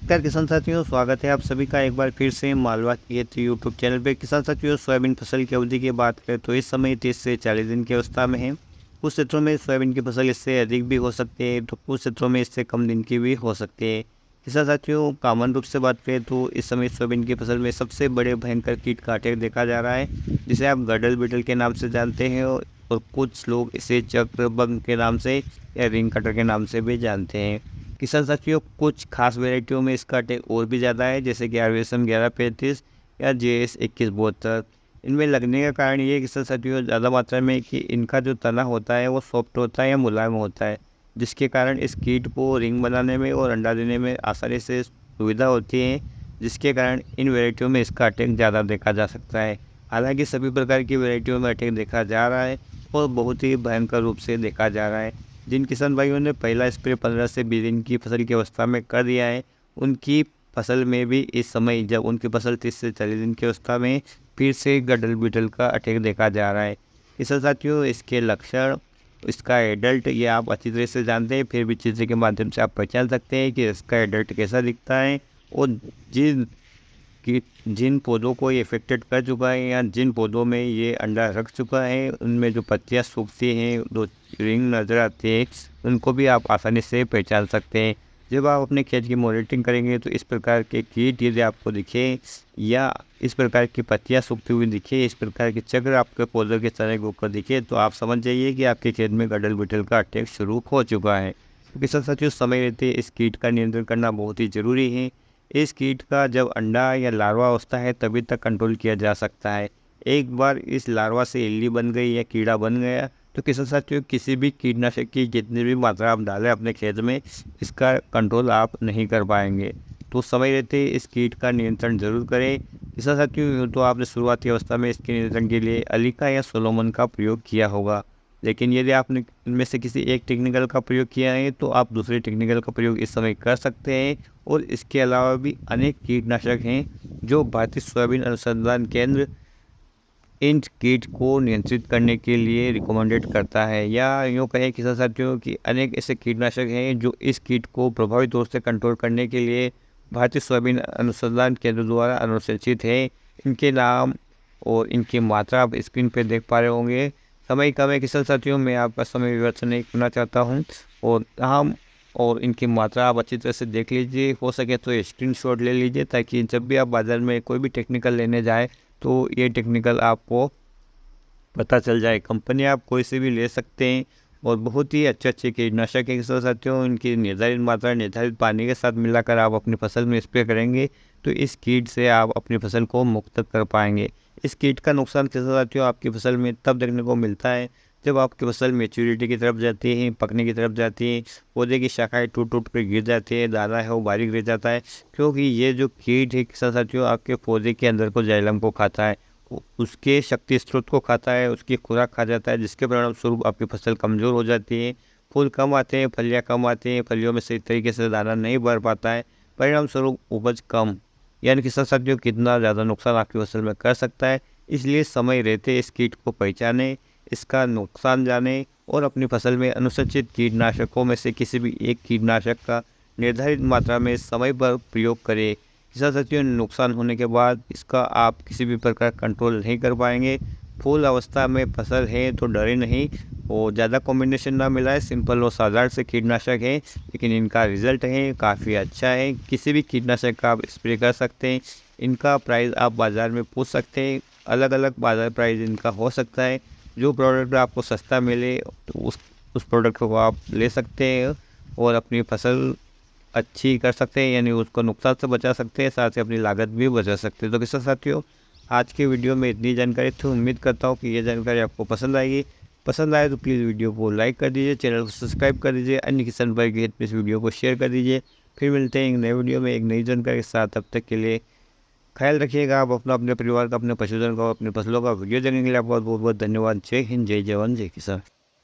नमस्कार किसान साथियों, स्वागत है आप सभी का एक बार फिर से मालवा खेत यूट्यूब चैनल पे। किसान साथियों, सोयाबीन फसल की अवधि की बात करें तो इस समय 30 से 40 दिन की अवस्था में है। कुछ क्षेत्रों में सोयाबीन की फसल इससे अधिक भी हो सकती है, तो कुछ क्षेत्रों में इससे कम दिन की भी हो सकती है। किसान साथियों, कॉमन रूप से बात करें तो इस समय सोयाबीन की फसल में सबसे बड़े भयंकर कीट का अटैक देखा जा रहा है, जिसे आप गडल बिटल के नाम से जानते हैं और कुछ लोग इसे चक्र बग के नाम से या रिंग कटर के नाम से भी जानते हैं। किसान साथियों, कुछ खास वैरायटियों में इसका अटैक और भी ज़्यादा है, जैसे कि आरवीएसएम 1135 या जेएस 2172। इनमें लगने का कारण ये है किसान साथियों ज़्यादा मात्रा में कि इनका जो तना होता है वो सॉफ्ट होता है या मुलायम होता है, जिसके कारण इस कीट को रिंग बनाने में और अंडा देने में आसानी से सुविधा होती है, जिसके कारण इन वैरायटियों में इसका अटैक ज़्यादा देखा जा सकता है। हालांकि सभी प्रकार की वैरायटियों में अटैक देखा जा रहा है और बहुत ही भयंकर रूप से देखा जा रहा है। जिन किसान भाइयों ने पहला स्प्रे 15 से 20 दिन की फसल की अवस्था में कर दिया है, उनकी फसल में भी इस समय जब उनकी फसल 30 से 40 दिन की अवस्था में फिर से गडल बिटल का अटैक देखा जा रहा है। किसान साथियों, इसके लक्षण, इसका एडल्ट ये आप अच्छी तरह से जानते हैं, फिर भी चित्र के माध्यम से आप पहचान सकते हैं कि इसका एडल्ट कैसा दिखता है और जिन कि जिन पौधों को ये इफेक्टेड कर चुका है या जिन पौधों में ये अंडा रख चुका है, उनमें जो पत्तियां सूखती हैं, दो रिंग नज़र आती है, उनको भी आप आसानी से पहचान सकते हैं। जब आप अपने खेत की मॉनिटरिंग करेंगे तो इस प्रकार के कीट यदि आपको दिखे या इस प्रकार की पत्तियां सूखती हुई दिखे, इस प्रकार के चक्र आपके पौधों के तने के ऊपर दिखे, तो आप समझ जाइए कि आपके खेत में गडल बिटल का अटैक शुरू हो चुका है। तो किसान साथियों, समय रहते इस कीट का नियंत्रण करना बहुत ही ज़रूरी है। इस कीट का जब अंडा या लार्वा अवस्था है तभी तक कंट्रोल किया जा सकता है। एक बार इस लार्वा से इल्ली बन गई या कीड़ा बन गया तो किसान साथियों, किसी भी कीटनाशक की जितनी भी मात्रा आप डालें अपने खेत में, इसका कंट्रोल आप नहीं कर पाएंगे। तो समय रहते इस कीट का नियंत्रण जरूर करें। किसान साथियों, तो आपने शुरुआती अवस्था में इसके नियंत्रण के लिए अलीका या सोलोमन का प्रयोग किया होगा, लेकिन यदि आपने इनमें से किसी एक टेक्निकल का प्रयोग किया है तो आप दूसरे टेक्निकल का प्रयोग इस समय कर सकते हैं। और इसके अलावा भी अनेक कीटनाशक हैं जो भारतीय सोयाबीन अनुसंधान केंद्र इन कीट को नियंत्रित करने के लिए रिकमेंडेड करता है, या यूँ कहें किसान साथियों कि अनेक ऐसे कीटनाशक हैं जो इस कीट को प्रभावी तौर से कंट्रोल करने के लिए भारतीय सोयाबीन अनुसंधान केंद्र द्वारा अनुशंसित है। इनके नाम और इनकी मात्रा आप स्क्रीन पर देख पा रहे होंगे। समय कम है किसान साथियों, मैं आपका समय व्यर्थ नहीं करना चाहता हूँ और हम और इनकी मात्रा आप अच्छी तरह से देख लीजिए। हो सके तो स्क्रीनशॉट ले लीजिए, ताकि जब भी आप बाज़ार में कोई भी टेक्निकल लेने जाए तो ये टेक्निकल आपको पता चल जाए। कंपनी आप कोई से भी ले सकते हैं और बहुत ही अच्छे कीटनाशक के साथियों, इनकी निर्धारित मात्रा निर्धारित पानी के साथ मिलाकर आप अपनी फसल में स्प्रे करेंगे तो इस कीट से आप अपनी फसल को मुक्त कर पाएंगे। इस कीट का नुकसान के साथियों आपकी फसल में तब देखने को मिलता है जब आपकी फसल मैच्योरिटी की तरफ जाती है, पकने की तरफ जाती है, पौधे की शाखाएं टूट टूट कर गिर जाती है, दाना है वो बारीक रह जाता है, क्योंकि ये जो कीट है किसान साथियों आपके पौधे के अंदर को जाइलम को खाता है, उसके शक्ति स्रोत को खाता है, उसकी खुराक खा जाता है, जिसके परिणाम स्वरूप आपकी फसल कमज़ोर हो जाती है, फूल कम आते हैं, फलियाँ कम आती हैं, फलियों में सही तरीके से दाना नहीं भर पाता है, परिणाम स्वरूप उपज कम। यानी किसान साथियों, कितना ज़्यादा नुकसान आपकी फसल में कर सकता है। इसलिए समय रहते इस कीट को पहचानें, इसका नुकसान जानें और अपनी फसल में अनुशंसित कीटनाशकों में से किसी भी एक कीटनाशक का निर्धारित मात्रा में समय पर प्रयोग करें। किसान साथियों, नुकसान होने के बाद इसका आप किसी भी प्रकार कंट्रोल नहीं कर पाएंगे। फूल अवस्था में फसल है तो डरे नहीं, और ज़्यादा कॉम्बिनेशन ना मिलाए, सिंपल और साधारण से कीटनाशक है, लेकिन इनका रिजल्ट है काफ़ी अच्छा है। किसी भी कीटनाशक का आप स्प्रे कर सकते हैं। इनका प्राइस आप बाज़ार में पूछ सकते हैं, अलग अलग बाज़ार प्राइस इनका हो सकता है। जो प्रोडक्ट आपको सस्ता मिले तो उस प्रोडक्ट को आप ले सकते हैं और अपनी फसल अच्छी कर सकते हैं, यानी उसको नुकसान से बचा सकते हैं, साथ ही अपनी लागत भी बचा सकते हैं। तो किसान साथियों, आज के वीडियो में इतनी जानकारी थी। उम्मीद करता हूँ कि ये जानकारी आपको पसंद आएगी। पसंद आए तो प्लीज़ वीडियो को लाइक कर दीजिए, चैनल को सब्सक्राइब कर दीजिए, अन्य किसान भाई के हित में इस वीडियो को शेयर कर दीजिए। फिर मिलते हैं एक नए वीडियो में एक नई जानकारी के साथ। तब तक के लिए ख्याल रखिएगा आप अपना, अपने परिवार का, अपने पशुधन का, अपने फसलों का। वीडियो देखने के लिए आपका बहुत बहुत धन्यवाद। जय हिंद, जय जवान, जय किसान।